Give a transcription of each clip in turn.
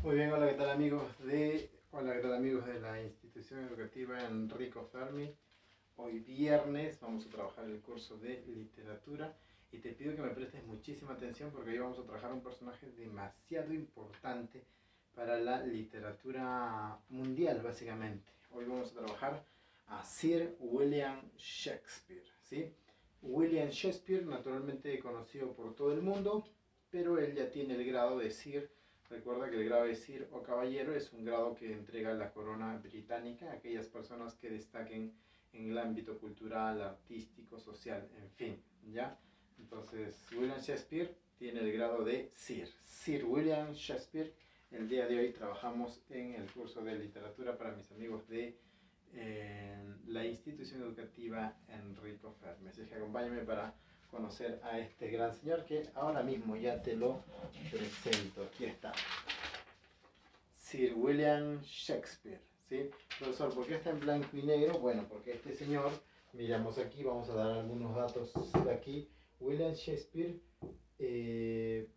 Muy bien, hola, ¿qué tal amigos de la institución educativa Enrico Fermi? Hoy viernes vamos a trabajar el curso de literatura y te pido que me prestes muchísima atención porque hoy vamos a trabajar un personaje demasiado importante para la literatura mundial, básicamente. Hoy vamos a trabajar a Sir William Shakespeare, ¿sí? William Shakespeare, naturalmente conocido por todo el mundo, pero él ya tiene el grado de Sir. Recuerda que el grado de Sir o Caballero es un grado que entrega la corona británica a aquellas personas que destaquen en el ámbito cultural, artístico, social, en fin, ¿ya? Entonces, William Shakespeare tiene el grado de Sir. Sir William Shakespeare. El día de hoy trabajamos en el curso de literatura para mis amigos de la institución educativa Enrico Fermi. Así que acompáñame para conocer a este gran señor que ahora mismo ya te lo presento. Aquí está. Sir William Shakespeare, ¿sí? Profesor, ¿por qué está en blanco y negro? Bueno, porque este señor, miramos aquí, vamos a dar algunos datos de aquí. William Shakespeare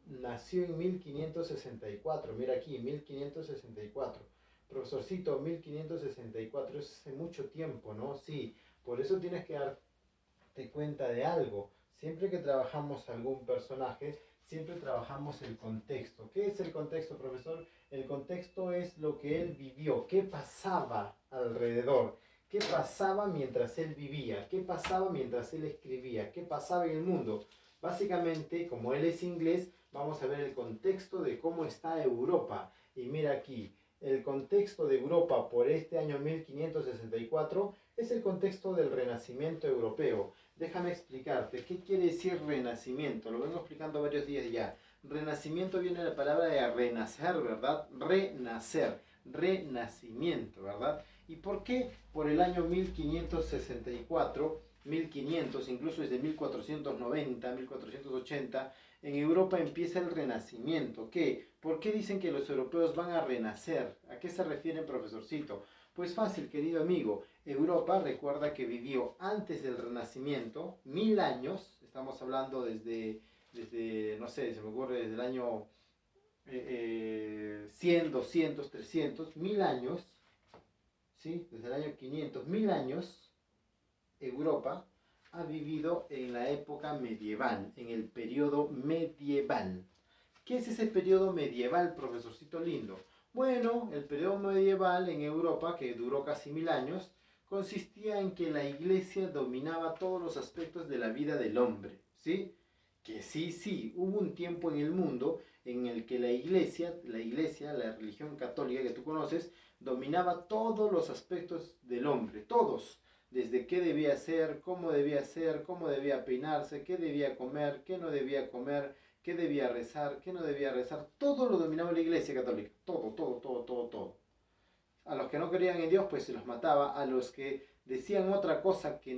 nació en 1564, mira aquí, 1564. Profesorcito, 1564 es hace mucho tiempo, ¿no? Sí, por eso tienes que darte cuenta de algo. Siempre que trabajamos algún personaje, siempre trabajamos el contexto. ¿Qué es el contexto, profesor? El contexto es lo que él vivió, qué pasaba alrededor, qué pasaba mientras él vivía, qué pasaba mientras él escribía, qué pasaba en el mundo. Básicamente, como él es inglés, vamos a ver el contexto de cómo está Europa. Y mira aquí, el contexto de Europa por este año 1564 es el contexto del Renacimiento europeo. Déjame explicarte, ¿qué quiere decir renacimiento? Lo vengo explicando varios días ya. Renacimiento viene de la palabra de renacer, ¿verdad? Renacer, renacimiento, ¿verdad? ¿Y por qué por el año 1564, 1500, incluso desde 1490, 1480, en Europa empieza el renacimiento? ¿Qué? ¿Por qué dicen que los europeos van a renacer? ¿A qué se refieren, profesorcito? Pues fácil, querido amigo. Europa, recuerda que vivió antes del Renacimiento, 1000 años, estamos hablando no sé, se me ocurre desde el año 100, 200, 300, 1000 años, ¿sí? Desde el año 500, 1000 años, Europa ha vivido en la época medieval, en el periodo medieval. ¿Qué es ese periodo medieval, profesorcito lindo? Bueno, el periodo medieval en Europa, que duró casi 1000 años, consistía en que la iglesia dominaba todos los aspectos de la vida del hombre, ¿sí? Que sí, hubo un tiempo en el mundo en el que la iglesia, la religión católica que tú conoces, dominaba todos los aspectos del hombre, todos, desde qué debía hacer, cómo debía peinarse, qué debía comer, qué no debía comer, qué debía rezar, qué no debía rezar, todo lo dominaba la iglesia católica, todo. A los que no creían en Dios, pues se los mataba. A los que decían otra cosa que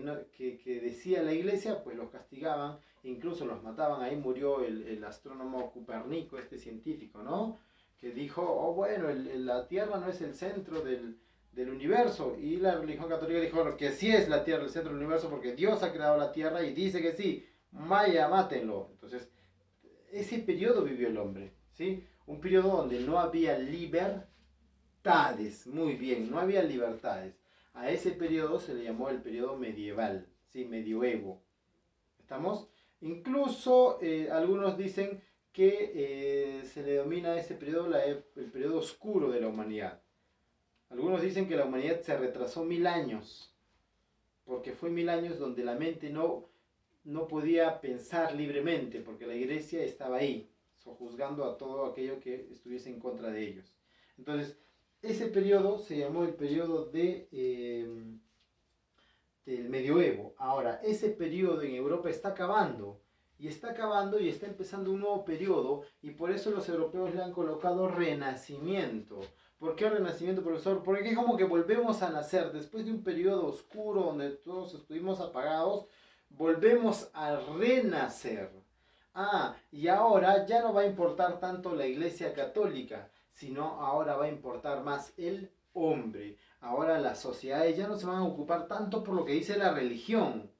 decía la iglesia, pues los castigaban, e incluso los mataban. Ahí murió el astrónomo Copérnico, este científico, ¿no? Que dijo, oh bueno, la Tierra no es el centro del universo. Y la religión católica dijo que sí es la Tierra el centro del universo porque Dios ha creado la Tierra y dice que sí. Vaya, mátenlo. Entonces, ese periodo vivió el hombre, ¿sí? Un periodo donde no había libertades, muy bien, no había libertades. A ese periodo se le llamó el periodo medieval, ¿sí? Medioevo. ¿Estamos? Incluso algunos dicen que se le denomina a ese periodo el periodo oscuro de la humanidad. Algunos dicen que la humanidad se retrasó 1000 años, porque fue 1000 años donde la mente no podía pensar libremente, porque la iglesia estaba ahí, sojuzgando a todo aquello que estuviese en contra de ellos. Entonces, ese periodo se llamó el periodo del medioevo. Ahora, ese periodo en Europa está acabando, y está empezando un nuevo periodo, y por eso los europeos le han colocado renacimiento. ¿Por qué renacimiento, profesor? Porque es como que volvemos a nacer después de un periodo oscuro donde todos estuvimos apagados, volvemos a renacer. Ah, y ahora ya no va a importar tanto la iglesia católica, sino ahora va a importar más el hombre. Ahora las sociedades ya no se van a ocupar tanto por lo que dice la religión,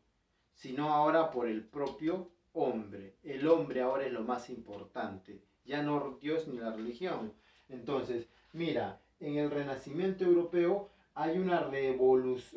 sino ahora por el propio hombre. El hombre ahora es lo más importante, ya no Dios ni la religión. Entonces, mira, en el Renacimiento europeo hay una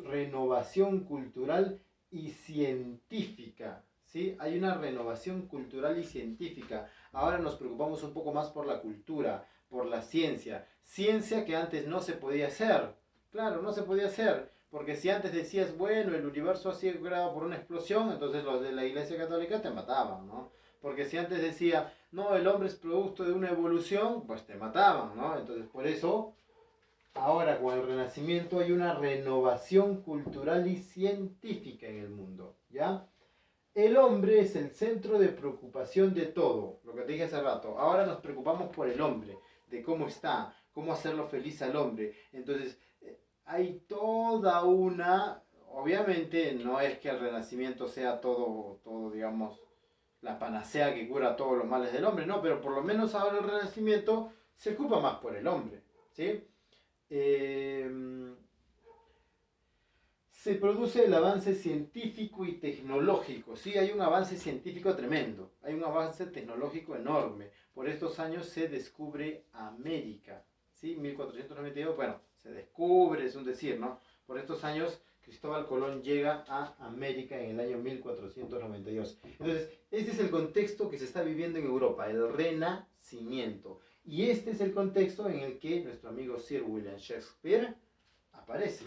renovación cultural y científica, ¿sí? Hay una renovación cultural y científica. Ahora nos preocupamos un poco más por la cultura, por la ciencia. Ciencia que antes no se podía hacer. Claro, no se podía hacer. Porque si antes decías, bueno, el universo ha sido creado por una explosión, entonces los de la Iglesia Católica te mataban, ¿no? Porque si antes decía, no, el hombre es producto de una evolución, pues te mataban, ¿no? Entonces por eso, ahora con el Renacimiento hay una renovación cultural y científica en el mundo, ¿ya? El hombre es el centro de preocupación de todo, lo que te dije hace rato. Ahora nos preocupamos por el hombre, de cómo está, cómo hacerlo feliz al hombre. Entonces, hay toda una... Obviamente no es que el Renacimiento sea todo, digamos, la panacea que cura todos los males del hombre, no, pero por lo menos ahora el Renacimiento se ocupa más por el hombre, ¿sí? Se produce el avance científico y tecnológico. Sí, hay un avance científico tremendo, hay un avance tecnológico enorme. Por estos años se descubre América, ¿sí? 1492, bueno, se descubre, es un decir, ¿no? Por estos años Cristóbal Colón llega a América en el año 1492. Entonces, este es el contexto que se está viviendo en Europa, el Renacimiento. Y este es el contexto en el que nuestro amigo Sir William Shakespeare aparece.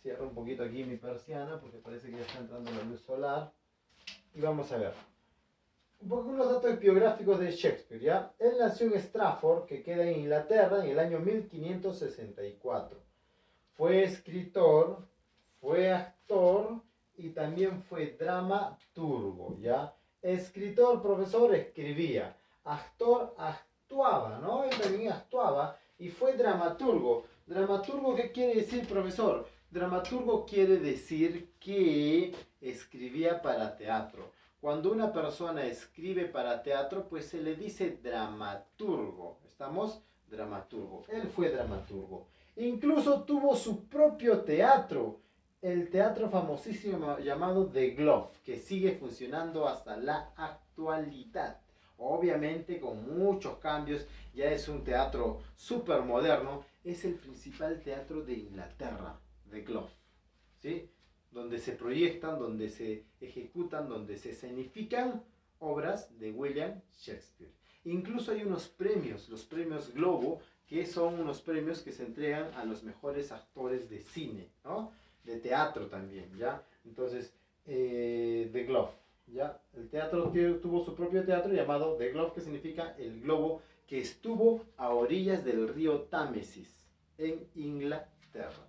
Cierro un poquito aquí mi persiana porque parece que ya está entrando la luz solar. Y vamos a ver. Un poco unos datos biográficos de Shakespeare, ¿ya? Él nació en Stratford, que queda en Inglaterra, en el año 1564. Fue escritor, fue actor y también fue dramaturgo, ¿ya? Escritor, profesor, escribía. Actor, actuaba, ¿no? Él también actuaba y fue dramaturgo. ¿Dramaturgo qué quiere decir, profesor? Dramaturgo quiere decir que escribía para teatro. Cuando una persona escribe para teatro, pues se le dice dramaturgo. ¿Estamos? Dramaturgo. Él fue dramaturgo. Incluso tuvo su propio teatro, el teatro famosísimo llamado The Globe, que sigue funcionando hasta la actualidad. Obviamente con muchos cambios, ya es un teatro súper moderno, es el principal teatro de Inglaterra, The Globe, ¿sí? Donde se proyectan, donde se ejecutan, donde se escenifican obras de William Shakespeare. Incluso hay unos premios, los premios Globo, que son unos premios que se entregan a los mejores actores de cine, ¿no? De teatro también, ¿ya? Entonces, The Globe, ¿ya? El teatro tuvo su propio teatro llamado The Globe, que significa el globo, que estuvo a orillas del río Támesis, en Inglaterra.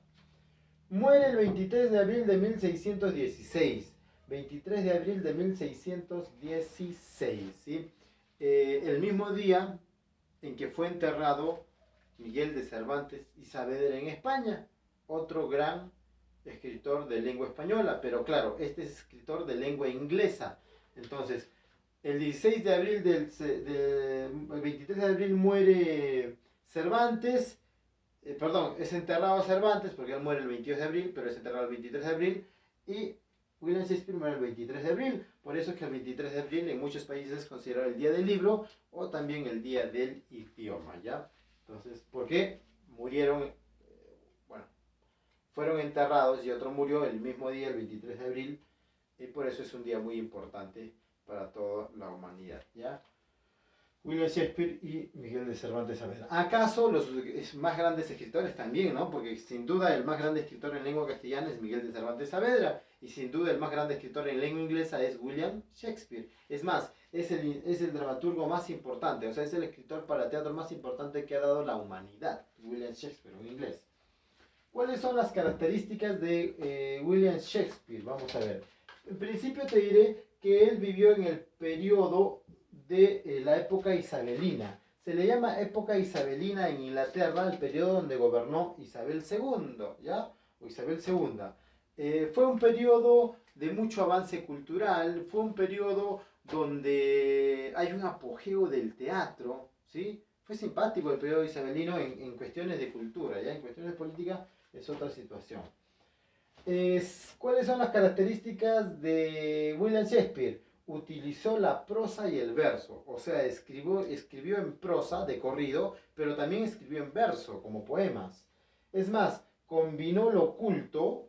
Muere el 23 de abril de 1616. 23 de abril de 1616, ¿sí? El mismo día en que fue enterrado Miguel de Cervantes y Saavedra en España, otro gran escritor de lengua española, pero claro, este es escritor de lengua inglesa. Entonces, el 16 de abril el 23 de abril muere Cervantes, perdón, es enterrado Cervantes, porque él muere el 22 de abril, pero es enterrado el 23 de abril, y William Shakespeare muere el 23 de abril. Por eso es que el 23 de abril en muchos países es considerado el día del libro o también el día del idioma, ¿ya? Entonces, ¿por qué? Murieron, bueno, fueron enterrados y otro murió el mismo día, el 23 de abril, y por eso es un día muy importante para toda la humanidad, ¿ya? William Shakespeare y Miguel de Cervantes Saavedra. ¿Acaso los más grandes escritores también, no? Porque sin duda el más grande escritor en lengua castellana es Miguel de Cervantes Saavedra y sin duda el más grande escritor en lengua inglesa es William Shakespeare. Es más, es el dramaturgo más importante, o sea, es el escritor para teatro más importante que ha dado la humanidad, William Shakespeare, un inglés. ¿Cuáles son las características de William Shakespeare? Vamos a ver. En principio te diré que él vivió en el periodo de la época isabelina. Se le llama época isabelina en Inglaterra, el periodo donde gobernó Isabel II, ¿ya? O Isabel II. Fue un periodo de mucho avance cultural, fue un periodo donde hay un apogeo del teatro, ¿sí? Fue simpático el periodo isabelino en cuestiones de cultura, ¿ya? En cuestiones de política es otra situación. ¿Cuáles son las características de William Shakespeare? utilizó la prosa y el verso, o sea, escribió en prosa de corrido, pero también escribió en verso, como poemas. Es más, combinó lo culto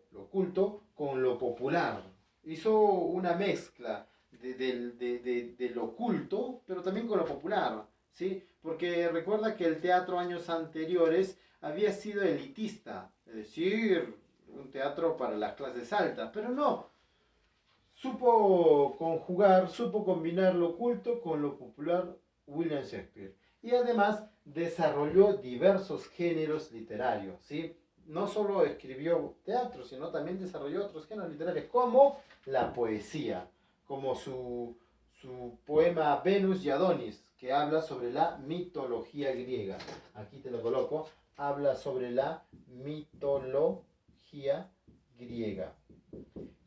con lo popular. Hizo una mezcla de lo culto, pero también con lo popular, ¿sí? Porque recuerda que el teatro años anteriores había sido elitista, es decir, un teatro para las clases altas, pero no, supo conjugar, supo combinar lo culto con lo popular William Shakespeare. Y además desarrolló diversos géneros literarios, ¿sí? No solo escribió teatro, sino también desarrolló otros géneros literarios, como la poesía, como su poema Venus y Adonis, que habla sobre la mitología griega. Aquí te lo coloco, habla sobre la mitología griega.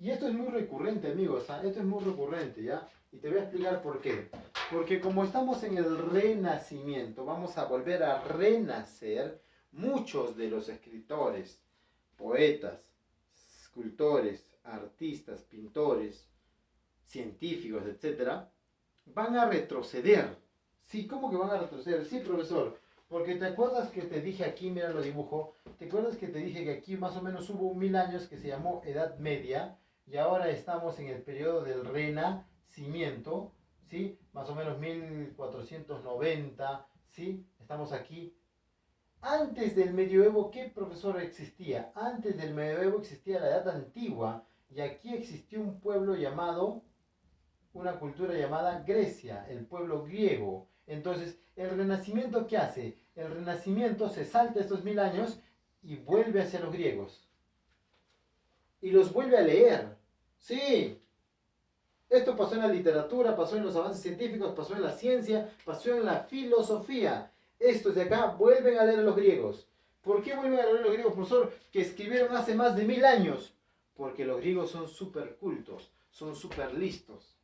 Y esto es muy recurrente, amigos, ¿ah? Esto es muy recurrente, ¿ya? Y te voy a explicar por qué. Porque como estamos en el renacimiento, vamos a volver a renacer, muchos de los escritores, poetas, escultores, artistas, pintores, científicos, etcétera, van a retroceder. Sí, ¿cómo que van a retroceder? Sí, profesor, porque te acuerdas que te dije aquí, mira lo dibujo, te acuerdas que te dije que aquí más o menos hubo 1000 años que se llamó Edad Media, y ahora estamos en el periodo del Renacimiento, ¿sí? Más o menos 1490, ¿sí? Estamos aquí. Antes del medioevo, ¿qué, profesor, existía? Antes del medioevo existía la Edad Antigua, y aquí existió un pueblo llamado, una cultura llamada Grecia, el pueblo griego. Entonces, ¿el Renacimiento qué hace? El Renacimiento se salta estos 1000 años y vuelve hacia los griegos. Y los vuelve a leer. Sí, esto pasó en la literatura, pasó en los avances científicos, pasó en la ciencia, pasó en la filosofía. Estos de acá vuelven a leer a los griegos. ¿Por qué vuelven a leer a los griegos, profesor? Que escribieron hace más de 1000 años. Porque los griegos son súper cultos, son súper listos.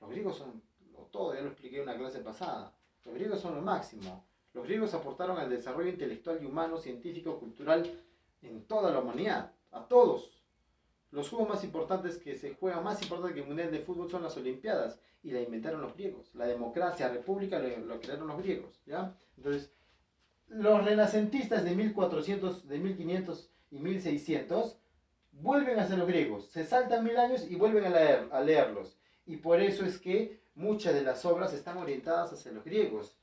Los griegos son todo, ya lo expliqué en una clase pasada. Los griegos son lo máximo. Los griegos aportaron al desarrollo intelectual y humano, científico, cultural en toda la humanidad. A todos. Los juegos más importantes que se juegan, más importantes que el Mundial de Fútbol, son las Olimpiadas. Y la inventaron los griegos. La democracia, república, lo crearon los griegos. ¿Ya? Entonces, los renacentistas de 1400, de 1500 y 1600 vuelven a ser los griegos. Se saltan 1000 años y vuelven a leerlos. Y por eso es que muchas de las obras están orientadas hacia los griegos.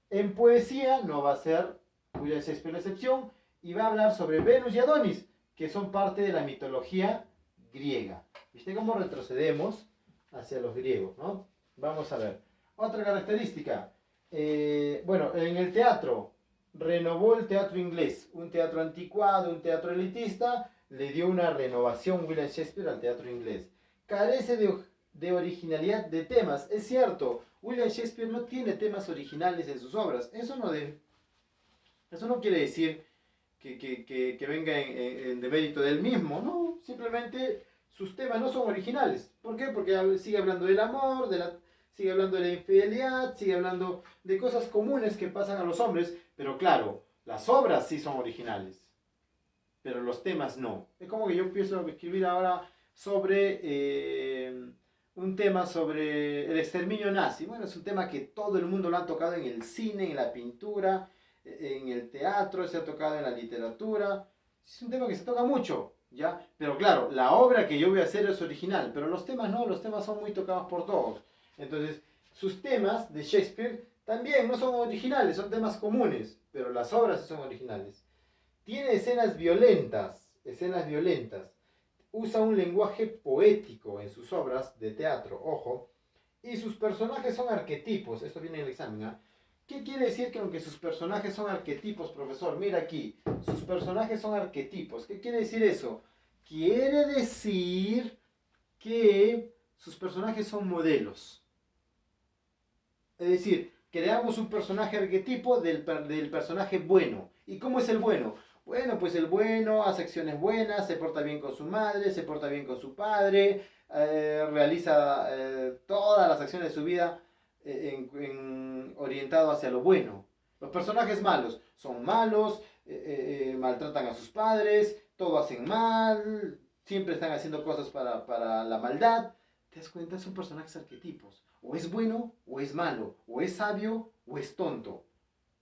En poesía no va a ser William Shakespeare la excepción, y va a hablar sobre Venus y Adonis, que son parte de la mitología griega. ¿Viste cómo retrocedemos hacia los griegos, no? Vamos a ver. Otra característica. Bueno, en el teatro, renovó el teatro inglés. Un teatro anticuado, un teatro elitista, le dio una renovación William Shakespeare al teatro inglés. Carece de originalidad de temas. Es cierto, William Shakespeare no tiene temas originales en sus obras. Eso no quiere decir que venga en demérito del mismo, ¿no? Simplemente sus temas no son originales. ¿Por qué? Porque sigue hablando del amor, sigue hablando de la infidelidad, sigue hablando de cosas comunes que pasan a los hombres, pero claro, las obras sí son originales, pero los temas no. Es como que yo empiezo a escribir ahora sobre un tema sobre el exterminio nazi. Bueno, es un tema que todo el mundo lo ha tocado en el cine, en la pintura, en el teatro, se ha tocado en la literatura. Es un tema que se toca mucho, ¿ya? Pero claro, la obra que yo voy a hacer es original, pero los temas no, los temas son muy tocados por todos. Entonces, sus temas de Shakespeare también no son originales, son temas comunes, pero las obras sí son originales. Tiene escenas violentas, usa un lenguaje poético en sus obras de teatro, ojo, y sus personajes son arquetipos. Esto viene en el examen, ¿eh? ¿Qué quiere decir que aunque sus personajes son arquetipos, profesor? Mira aquí, sus personajes son arquetipos. ¿Qué quiere decir eso? Quiere decir que sus personajes son modelos. Es decir, creamos un personaje arquetipo del personaje bueno. ¿Y cómo es el bueno? Bueno, pues el bueno hace acciones buenas, se porta bien con su madre, se porta bien con su padre, realiza todas las acciones de su vida orientado hacia lo bueno. Los personajes malos son malos, maltratan a sus padres, todo hacen mal, siempre están haciendo cosas para la maldad. ¿Te das cuenta? Son personajes arquetipos. O es bueno o es malo. O es sabio o es tonto.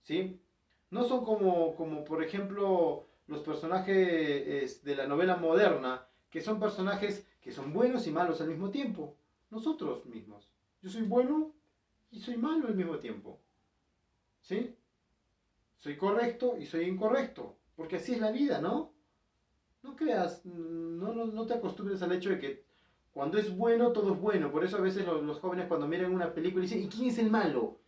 ¿Sí? No son como por ejemplo, los personajes de la novela moderna, que son personajes que son buenos y malos al mismo tiempo. Nosotros mismos. Yo soy bueno y soy malo al mismo tiempo. ¿Sí? Soy correcto y soy incorrecto. Porque así es la vida, ¿no? No creas, no te acostumbres al hecho de que cuando es bueno, todo es bueno. Por eso a veces los jóvenes cuando miran una película dicen, ¿y quién es el malo?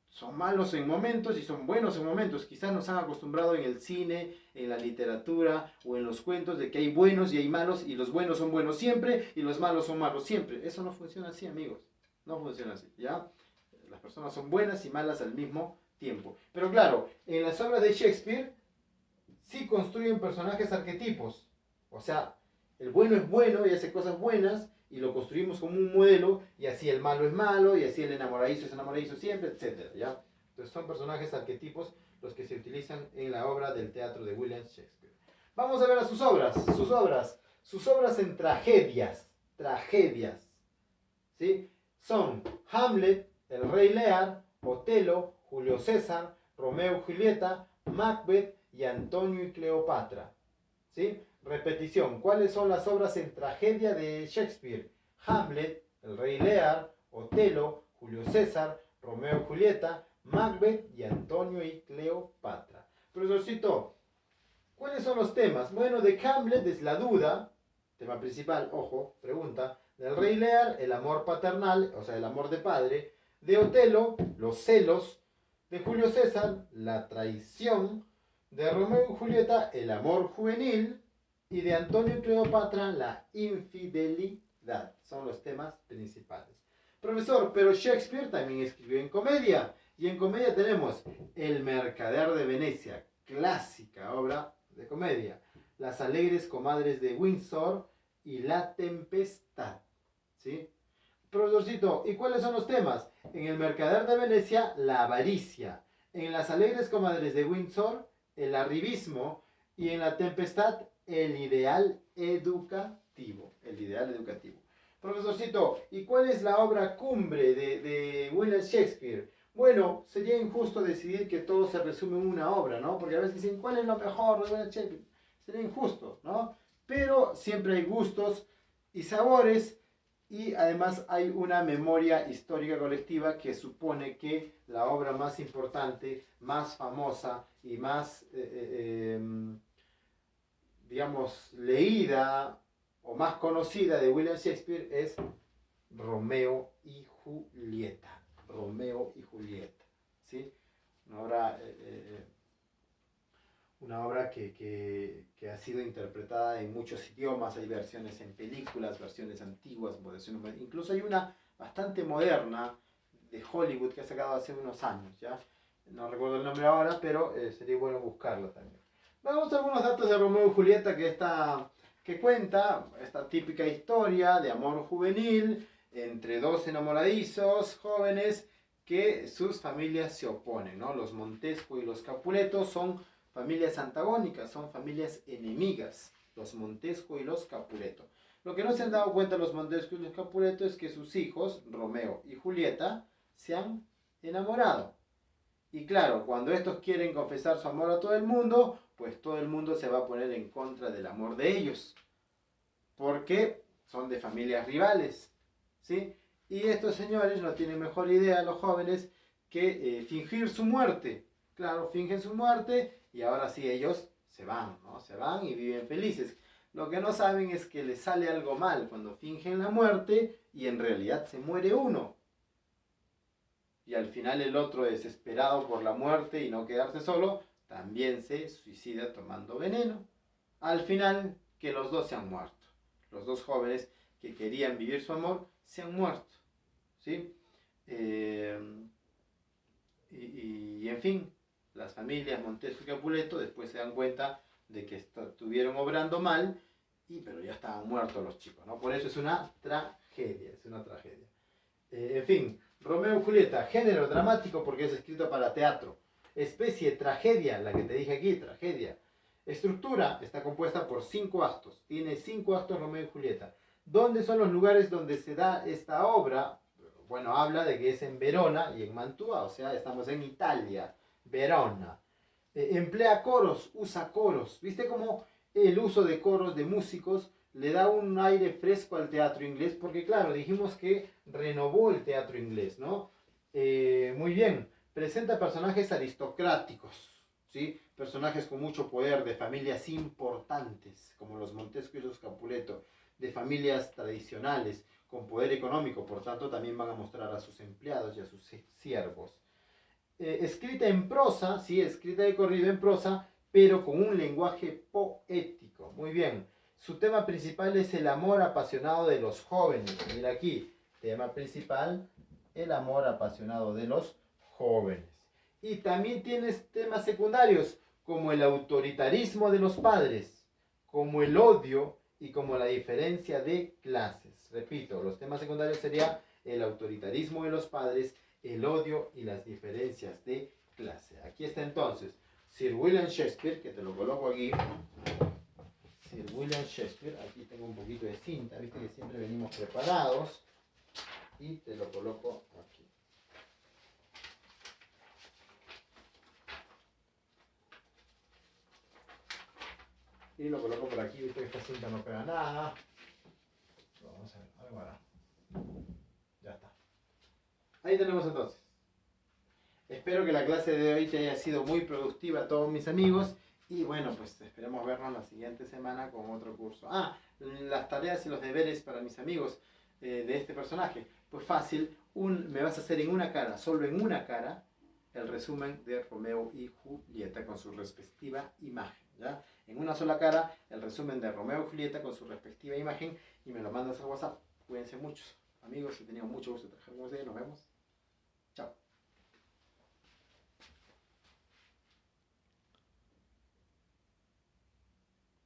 Son malos en momentos y son buenos en momentos. Quizás nos han acostumbrado en el cine, en la literatura o en los cuentos de que hay buenos y hay malos y los buenos son buenos siempre y los malos son malos siempre. Eso no funciona así, amigos. No funciona así, ¿ya? Las personas son buenas y malas al mismo tiempo. Pero claro, en las obras de Shakespeare sí construyen personajes arquetipos. O sea, el bueno es bueno y hace cosas buenas y lo construimos como un modelo y así el malo es malo y así el enamoradizo es enamoradizo siempre, etc. ¿Ya? Entonces son personajes arquetipos los que se utilizan en la obra del teatro de William Shakespeare. Vamos a ver a sus obras en tragedias, ¿sí? Son Hamlet, El Rey Lear, Otelo, Julio César, Romeo y Julieta, Macbeth y Antonio y Cleopatra. ¿Sí? Repetición. ¿Cuáles son las obras en tragedia de Shakespeare? Hamlet, El Rey Lear, Otelo, Julio César, Romeo y Julieta, Macbeth y Antonio y Cleopatra. Profesorcito, ¿cuáles son los temas? Bueno, de Hamlet es la duda, tema principal, ojo, pregunta. Del Rey Lear, el amor paternal, o sea, el amor de padre. De Otelo, los celos. De Julio César, la traición. De Romeo y Julieta, el amor juvenil. Y de Antonio y Cleopatra, la infidelidad. Son los temas principales. Profesor, pero Shakespeare también escribió en comedia. Y en comedia tenemos El Mercader de Venecia, clásica obra de comedia. Las alegres comadres de Windsor y La Tempestad. ¿Sí? Profesorcito, ¿y cuáles son los temas? En El Mercader de Venecia, la avaricia. En Las alegres comadres de Windsor, el arribismo. Y en La Tempestad, el ideal educativo. El ideal educativo. Profesorcito, ¿y cuál es la obra cumbre de William Shakespeare? Bueno, sería injusto decidir que todo se resume en una obra, ¿no? Porque a veces dicen, ¿cuál es lo mejor de William Shakespeare? Sería injusto, ¿no? Pero siempre hay gustos y sabores y además hay una memoria histórica colectiva que supone que la obra más importante, más famosa y más, digamos, leída o más conocida de William Shakespeare es Romeo y Julieta. Romeo y Julieta, ¿sí? Una obra que ha sido interpretada en muchos idiomas, hay versiones en películas, versiones antiguas, incluso hay una bastante moderna de Hollywood que ha sacado hace unos años, ¿ya? No recuerdo el nombre ahora, pero sería bueno buscarlo también. Vamos a algunos datos de Romeo y Julieta que cuenta esta típica historia de amor juvenil entre dos enamoradizos jóvenes que sus familias se oponen, ¿no? Los Montesco y los Capuleto son familias antagónicas, son familias enemigas, los Montesco y los Capuleto. Lo que no se han dado cuenta los Montesco y los Capuleto es que sus hijos, Romeo y Julieta, se han enamorado. Y claro, cuando estos quieren confesar su amor a todo el mundo, pues todo el mundo se va a poner en contra del amor de ellos. Porque son de familias rivales, ¿sí? Y estos señores no tienen mejor idea, los jóvenes, que fingir su muerte. Claro, fingen su muerte y ahora sí ellos se van, ¿no? Se van y viven felices. Lo que no saben es que les sale algo mal cuando fingen la muerte y en realidad se muere uno. Y al final el otro, desesperado por la muerte y no quedarse solo, también se suicida tomando veneno. Al final, que los dos se han muerto. Los dos jóvenes que querían vivir su amor se han muerto. ¿Sí? Y en fin, las familias Montesco y Capuleto después se dan cuenta de que estuvieron obrando mal, pero ya estaban muertos los chicos, ¿no? Por eso es una tragedia, en fin, Romeo y Julieta, género dramático porque es escrito para teatro. Especie, tragedia, la que te dije aquí, tragedia. Estructura, está compuesta por 5 actos. Tiene 5 actos Romeo y Julieta. ¿Dónde son los lugares donde se da esta obra? Bueno, habla de que es en Verona y en Mantua, o sea, estamos en Italia, Verona. Emplea coros, usa coros. ¿Viste cómo el uso de coros, de músicos, le da un aire fresco al teatro inglés? Porque claro, dijimos que renovó el teatro inglés, ¿no? Muy bien, presenta personajes aristocráticos, ¿sí? Personajes con mucho poder, de familias importantes, como los Montesco y los Capuleto, de familias tradicionales, con poder económico, por tanto también van a mostrar a sus empleados y a sus siervos. Escrita en prosa, sí, escrita de corrido en prosa, pero con un lenguaje poético. Muy bien. Su tema principal es el amor apasionado de los jóvenes. Mira aquí, tema principal, el amor apasionado de los jóvenes. Y también tienes temas secundarios, como el autoritarismo de los padres, como el odio y como la diferencia de clases. Repito, los temas secundarios serían el autoritarismo de los padres, el odio y las diferencias de clase. Aquí está entonces Sir William Shakespeare, que te lo coloco aquí. Sir William Shakespeare, aquí tengo un poquito de cinta, viste que siempre venimos preparados. Y te lo coloco aquí. Y lo coloco por aquí, viste que esta cinta no pega nada. Vamos a ver, algo hará. Ya está. Ahí tenemos entonces. Espero que la clase de hoy te haya sido muy productiva a todos mis amigos. Y bueno, pues esperemos vernos la siguiente semana con otro curso. Las tareas y los deberes para mis amigos de este personaje. Pues fácil, me vas a hacer en una cara, solo en una cara, el resumen de Romeo y Julieta con su respectiva imagen. ¿Ya? En una sola cara, el resumen de Romeo y Julieta con su respectiva imagen. Y me lo mandas a WhatsApp. Cuídense mucho. Amigos, he tenido mucho gusto de trabajar con ustedes. Nos vemos.